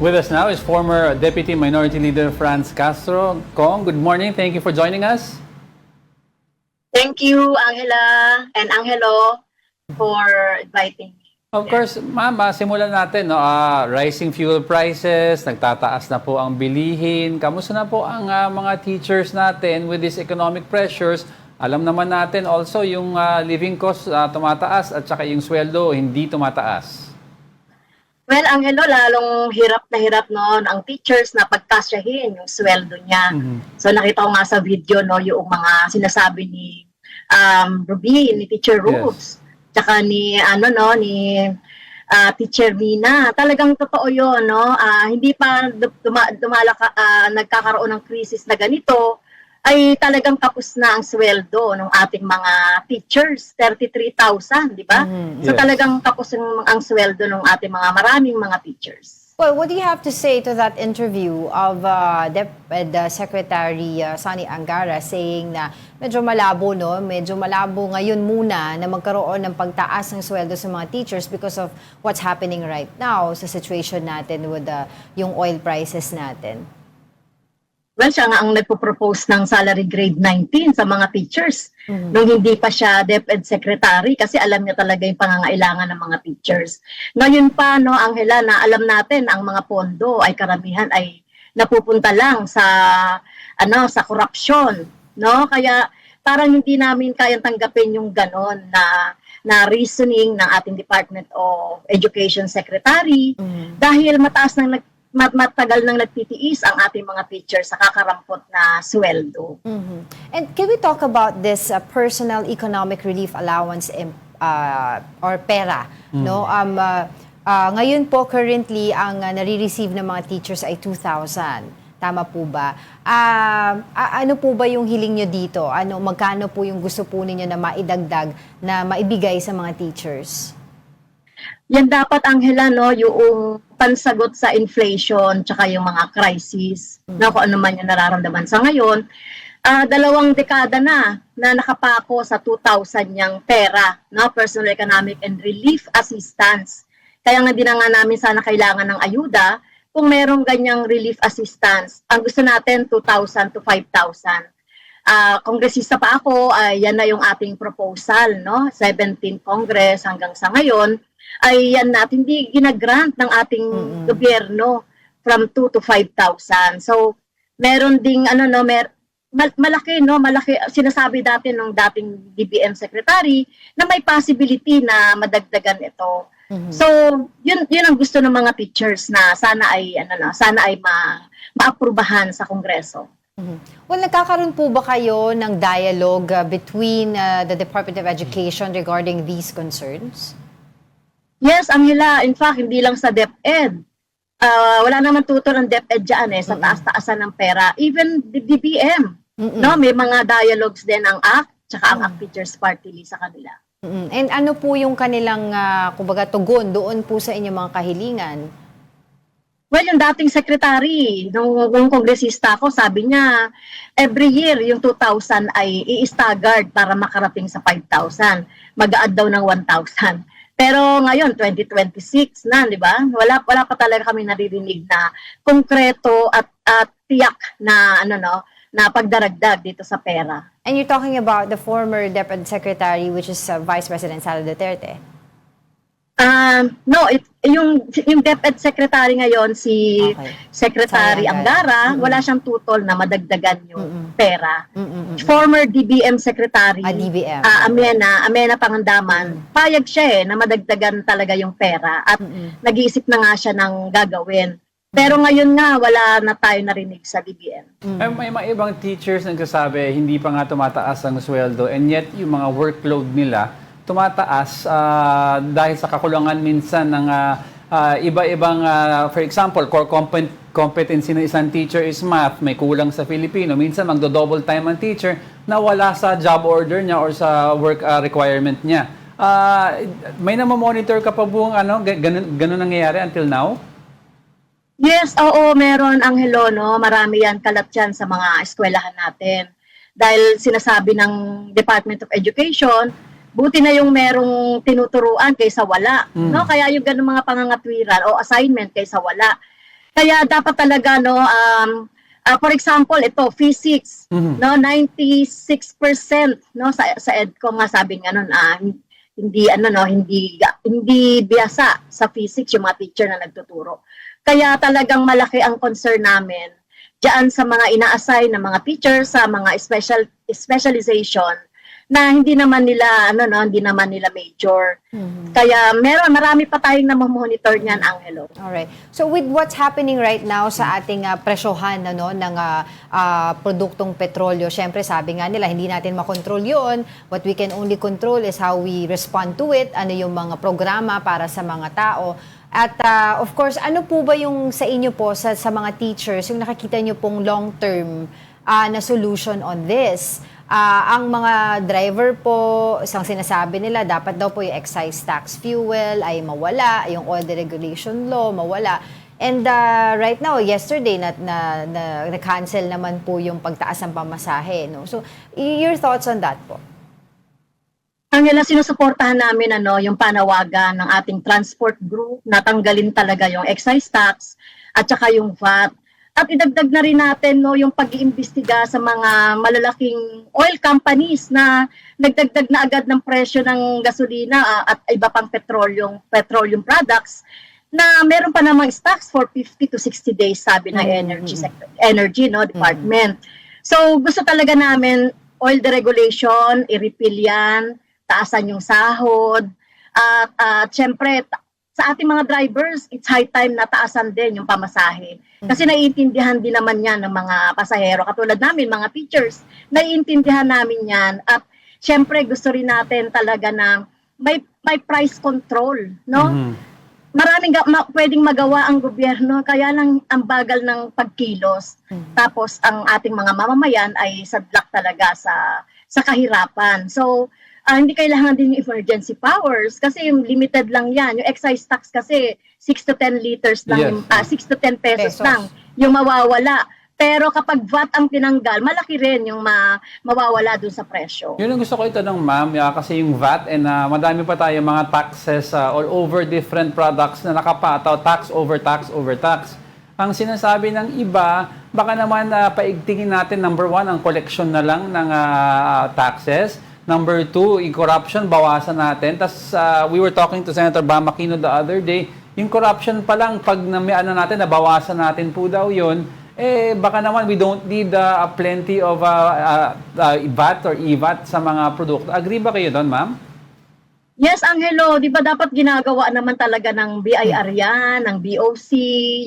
With us now is former Deputy Minority Leader Franz Castro. Kong, good morning. Thank you for joining us. Thank you, Angela and Angelo, for inviting me. Of course, ma'am, simulan natin. No? Rising fuel prices, nagtataas na po ang bilihin. Kamusta na po ang mga teachers natin with these economic pressures? Alam naman natin also yung living costs tumataas at saka yung sweldo hindi tumataas. Well, Angelo, lalong hirap noon ang teachers na pagkasyahin yung sweldo niya. So nakita ko nga sa video no yung mga sinasabi ni Ruby, ni Teacher Roots, tsaka ni Teacher Mina. Talagang totoo 'yon, no? Hindi pa nagkakaroon ng crisis na ganito ay talagang tapos na ang sweldo ng ating mga teachers, 33,000, di ba? So talagang tapos ang sweldo ng ating maraming mga teachers. Well, what do you have to say to that interview of DepEd Secretary Sonny Angara saying na medyo malabo, no? Medyo malabo ngayon muna na magkaroon ng pagtaas ng sweldo sa mga teachers because of what's happening right now sa situation natin with yung oil prices natin. Well, siya nga ang nagpo-propose ng salary grade 19 sa mga teachers nung hindi pa siya DepEd Secretary kasi alam niya talaga yung pangangailangan ng mga teachers. Ngayon pa, no, Angela, na alam natin ang mga pondo ay karamihan ay napupunta lang sa sa korupsyon, no? Kaya parang hindi namin kayang tanggapin yung ganon na reasoning ng ating Department of Education Secretary dahil matagal nang nagtitiis ang ating mga teachers sa kakarampot na sweldo. And can we talk about this personal economic relief allowance or pera? No, ngayon po currently ang nare-receive ng mga teachers ay 2,000. Tama po ba? Ano po ba yung hiling nyo dito? Magkano po yung gusto po ninyo na maidagdag na maibigay sa mga teachers? Yan dapat, Angela, no, yung pansagot sa inflation tsaka yung mga crisis na kung ano man yung nararamdaman sa ngayon. 2 dekada na nakapako sa 2,000 niyang pera, no, personal economic and relief assistance. Kaya nga din na nga namin sana kailangan ng ayuda kung merong ganyang relief assistance. Ang gusto natin 2,000 to 5,000. Kongresista pa ako, yan na yung ating proposal, no? 17th Congress hanggang sa ngayon ay yan natin hindi ginagrant ng ating gobyerno from 2 to 5,000. So meron ding malaki sinasabi dati ng dating DBM secretary na may possibility na madagdagan ito. So yun ang gusto ng mga teachers na sana ay maaprubahan sa Kongreso. Well, nagkakaroon po ba kayo ng dialogue between the Department of Education regarding these concerns? Yes, Angela. In fact, hindi lang sa DepEd. Wala naman tutor ng DepEd dyan sa taas-taasan ng pera. Even the DBM. No? May mga dialogues din ang ACT tsaka ang ACT Teachers Party List sa kanila. And ano po yung kanilang kumbaga tugon doon po sa inyong mga kahilingan? Well, yung dating secretary, nung kongresista ko, sabi niya, every year yung 2,000 ay i-staggered para makarating sa 5,000. Mag-a-add daw ng 1,000. Pero ngayon, 2026 na, di ba? Wala pa talaga kami naririnig na konkreto at tiyak na na pagdaragdag dito sa pera. And you're talking about the former DepEd Secretary, which is Vice President Sara Duterte. No, yung DepEd Secretary ngayon, si Secretary Angara, wala siyang tutol na madagdagan yung pera. Former DBM Secretary, Amena Pangandaman, payag siya na madagdagan talaga yung pera at nag-iisip na nga siya ng gagawin. Pero ngayon nga, wala na tayo narinig sa DBM. May mga ibang teachers nagsasabi hindi pa nga tumataas ang sweldo and yet yung mga workload nila tumataas dahil sa kakulangan minsan ng iba-ibang, for example, core competency ng isang teacher is math, may kulang sa Filipino. Minsan magdo-double time ang teacher na wala sa job order niya or sa work requirement niya. May namamonitor ka pa buong ganun nangyayari until now? Yes, oo, meron, Angelo, no? Marami yan, kalat yan sa mga eskwelahan natin. Dahil sinasabi ng Department of Education, buti na yung merong tinuturuan kaysa wala. No? Kaya yung ganung mga pangangatwiran o assignment kaysa wala. Kaya dapat talaga no for example ito physics no 96% no sa EDCO nga sabi nga nun hindi hindi biyasa sa physics yung mga teacher na nagtuturo. Kaya talagang malaki ang concern namin diyan sa mga ina-assign na mga teachers sa mga specialization na hindi naman nila hindi naman nila major. Kaya marami pa tayong namomonitor niyan, Angelo. Alright. So with what's happening right now sa ating presyohan ng produktong petrolyo, syempre sabi nga nila hindi natin makontrol 'yon. What we can only control is how we respond to it, ano yung mga programa para sa mga tao. At of course, ano po ba yung sa inyo po sa mga teachers, yung nakikita nyo pong long-term na solution on this? Ang mga driver po, isang sinasabi nila, dapat daw po yung excise tax fuel ay mawala, yung oil deregulation law mawala. And right now, yesterday, na-cancel naman po yung pagtaas ng pamasahe. No? So, your thoughts on that po? Angela, sinusuportahan namin yung panawagan ng ating transport group na tanggalin talaga yung excise tax at saka yung VAT. At idagdag na rin natin yung pag-iimbestiga sa mga malalaking oil companies na nagdagdag na agad ng presyo ng gasolina at iba pang petroleum products na meron pa namang stocks for 50 to 60 days sabi ng energy department. So gusto talaga namin oil deregulation, i-repeal yan, taasan yung sahod at syempre sa ating mga drivers, it's high time na taasan din yung pamasahe. Kasi naiintindihan din naman yan ng mga pasahero. Katulad namin, mga teachers, naiintindihan namin yan. At syempre, gusto rin natin talaga na may price control, no? Maraming pwedeng magawa ang gobyerno, kaya lang ang bagal ng pagkilos. Tapos, ang ating mga mamamayan ay sadlak talaga sa kahirapan. So, hindi kailangan din yung emergency powers kasi yung limited lang yan. Yung excise tax kasi 6 to 10 liters lang, 6 to 10 pesos lang yung mawawala. Pero kapag VAT ang tinanggal, malaki rin yung mawawala dun sa presyo. Yun ang gusto ko itanong, ma'am, kasi yung VAT and madami pa tayo mga taxes all over different products na nakapataw, tax over tax over tax. Ang sinasabi ng iba, baka naman paigtingin natin, number 1, ang collection na lang ng taxes. Number 2, yung corruption, bawasan natin. Tapos we were talking to Senator Bam Aquino the other day, yung corruption pa lang, pag natin, nabawasan natin po daw yun, baka naman we don't need plenty of VAT or EVAT sa mga produkto. Agree ba kayo doon, ma'am? Yes, Angelo, di ba dapat ginagawa naman talaga ng BIR yan, ng BOC,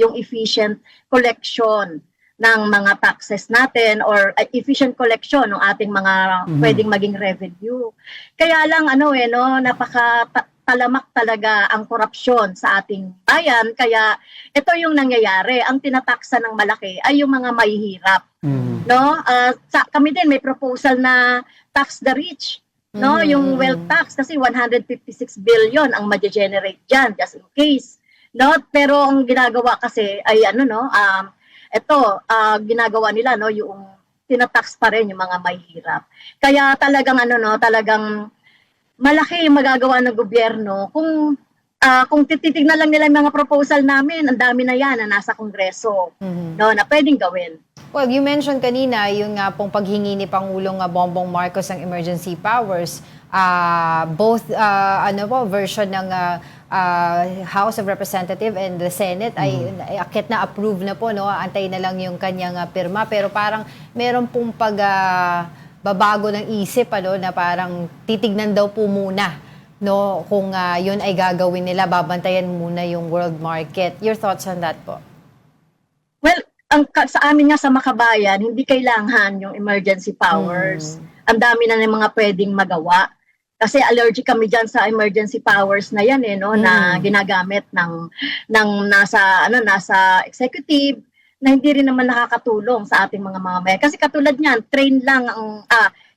yung efficient collection ng mga taxes natin or efficient collection ng ating mga pwedeng maging revenue. Kaya lang napaka-talamak talaga ang korupsyon sa ating bayan. Kaya ito yung nangyayari. Ang tinataksa ng malaki ay yung mga mahihirap. No? Kami din may proposal na tax the rich. No, yung wealth tax kasi 156 billion ang ma-generate diyan just in case. No, pero ang ginagawa kasi ay ginagawa nila yung tinatax pa rin yung mga mahihirap. Kaya talagang talagang malaki yung magagawa ng gobyerno kung titignan lang nila yung mga proposal namin, ang dami na yan na nasa Kongreso na pwedeng gawin. Well, you mentioned kanina yung pong paghingi ni Pangulong Bongbong Marcos ng emergency powers, both version ng House of Representatives and the Senate ay akit na approve na po, no? Antay na lang yung kanyang pirma, pero parang meron pong babago ng isip na parang titignan daw po muna, no, kung yun ay gagawin nila, babantayan muna yung world market. Your thoughts on that po? Well, sa amin nga sa Makabayan, hindi kailangan yung emergency powers. Ang dami na ng mga pwedeng magawa. Kasi allergic kami dyan sa emergency powers na yan na ginagamit ng nasa executive na hindi rin naman nakakatulong sa ating mga mamamayan. Kasi katulad niyan,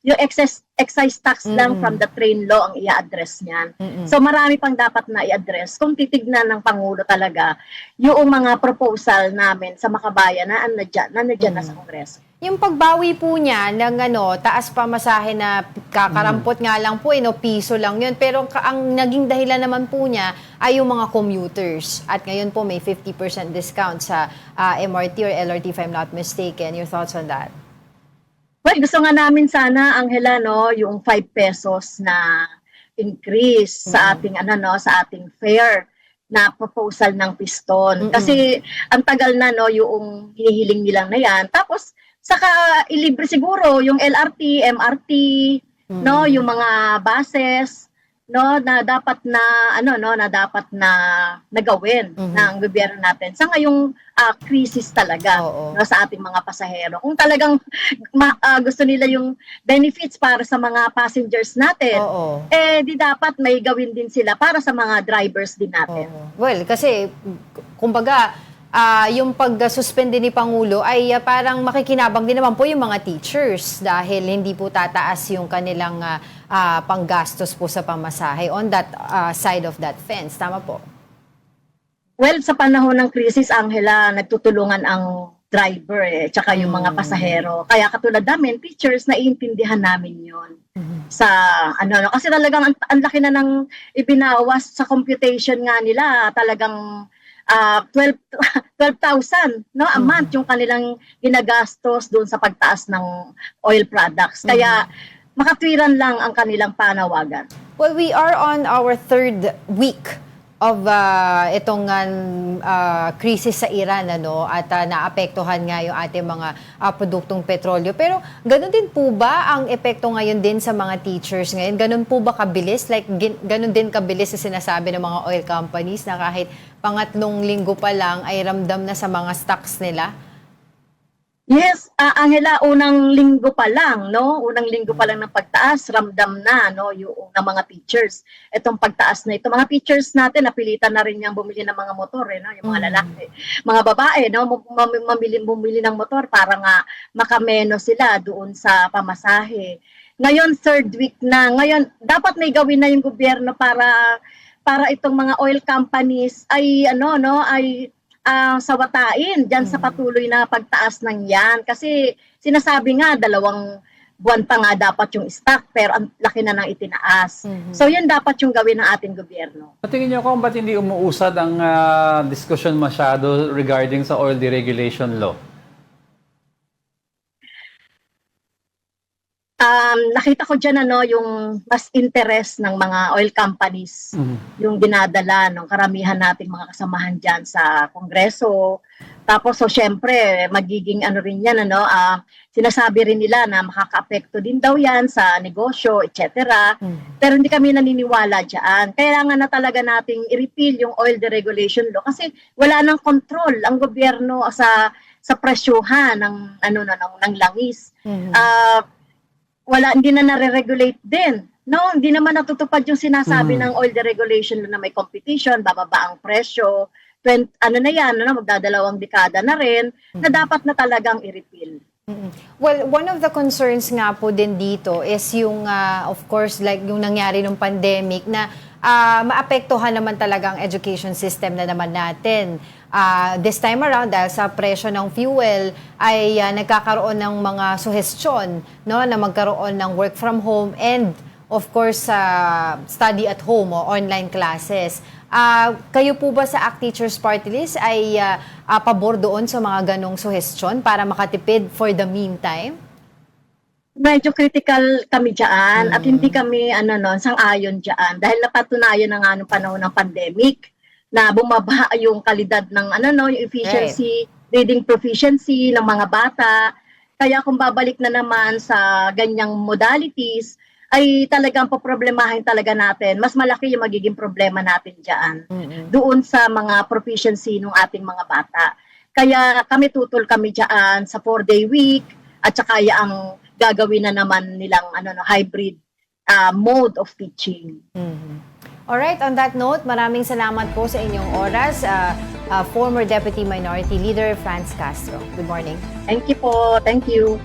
yung excise tax lang from the train law ang i-address niyan. So marami pang dapat na i-address kung titignan ng Pangulo talaga yung mga proposal namin sa makabayan na nandiyan na sa Kongreso. Yung pagbawi po niya ng taas pamasahe na kakarampot nga lang po, piso lang yun. Pero ang naging dahilan naman po niya ay yung mga commuters. At ngayon po may 50% discount sa MRT or LRT if I'm not mistaken. Your thoughts on that? Well, gusto nga namin sana, Angela, yung 5 pesos na increase sa ating sa ating fare na proposal ng piston. Kasi ang tagal na yung hinihiling nilang na yan. Tapos saka ilibre siguro yung LRT, MRT, yung mga buses, na dapat na nagawin ng gobyerno natin sa ngayong crisis talaga sa ating mga pasahero. Kung talagang gusto nila yung benefits para sa mga passengers natin, di dapat may gawin din sila para sa mga drivers din natin. Well, kasi kumbaga yung pag-suspende ni Pangulo ay parang makikinabang din naman po yung mga teachers dahil hindi po tataas yung kanilang panggastos po sa pamasahe on that side of that fence. Tama po? Well, sa panahon ng krisis, Angela, nagtutulungan ang driver tsaka yung mga pasahero. Kaya katulad namin, teachers, naiintindihan namin yon sa kasi talagang ang laki na ng ibinawas sa computation nga nila, talagang 12,000 a month yung kanilang ginagastos doon sa pagtaas ng oil products. Kaya makatwiran lang ang kanilang panawagan. Well, we are on our 3rd week of itong krisis sa Iran at naapektuhan nga yung ating mga produktong petrolyo. Pero ganun din po ba ang epekto ngayon din sa mga teachers ngayon? Ganun po ba kabilis? Like ganun din kabilis sa sinasabi ng mga oil companies na kahit pangatlong linggo pa lang ay ramdam na sa mga stocks nila? Yes, Angela, unang linggo pa lang, unang linggo pa lang ng pagtaas, ramdam na, yung ng mga teachers. Itong pagtaas na ito, mga teachers natin, napilitan na rin niyang bumili ng mga motor, yung mga lalaki. Mga babae, bumili ng motor para nga makameno sila doon sa pamasahe. Ngayon, 3rd week na. Ngayon, dapat may gawin na yung gobyerno para itong mga oil companies ay sawatain dyan sa patuloy na pagtaas ng yan. Kasi sinasabi nga, 2 buwan pa nga dapat yung stock, pero ang laki na nang itinaas. So yan dapat yung gawin ng ating gobyerno. Tingin niyo kung ba't hindi umuusad ang discussion masyado regarding sa oil deregulation law? Nakita ko dyan yung mas interest ng mga oil companies, yung dinadala ng karamihan nating mga kasamahan dyan sa Kongreso. Tapos, syempre, magiging rin yan, sinasabi rin nila na makaka-apekto din daw yan sa negosyo, etc. Pero hindi kami naniniwala dyan. Kailangan na talaga nating i-repeal yung oil deregulation law kasi wala nang control ang gobyerno sa presyuhan ng langis. Hindi na nare-regulate din. Hindi naman natutupad yung sinasabi ng oil deregulation na may competition, bababa ang presyo. Magdadalawang dekada na rin, na dapat na talagang i-repeal. Well, one of the concerns nga po din dito is yung, of course, like yung nangyari nung pandemic na maapektuhan naman talaga ang education system na naman natin. This time around, dahil sa presyo ng fuel, ay nagkakaroon ng mga suhestyon na magkaroon ng work from home and, of course, study at home o online classes. Kayo po ba sa ACT Teachers Party List ay pabor doon sa mga ganong suhestyon para makatipid for the meantime? Medyo critical kami dyan at hindi kami sang-ayon dyan dahil napatunayan na nga nung panahon ng pandemic na bumaba yung kalidad ng yung efficiency, reading proficiency ng mga bata. Kaya kung babalik na naman sa ganyang modalities, ay talagang poproblemahin talaga natin. Mas malaki yung magiging problema natin dyan. Doon sa mga proficiency ng ating mga bata. Kaya tutol kami dyan sa 4-day week at saka ang gagawin na naman nilang hybrid mode of teaching. Alright, on that note, maraming salamat po sa inyong oras. Former Deputy Minority Leader Franz Castro. Good morning. Thank you po. Thank you.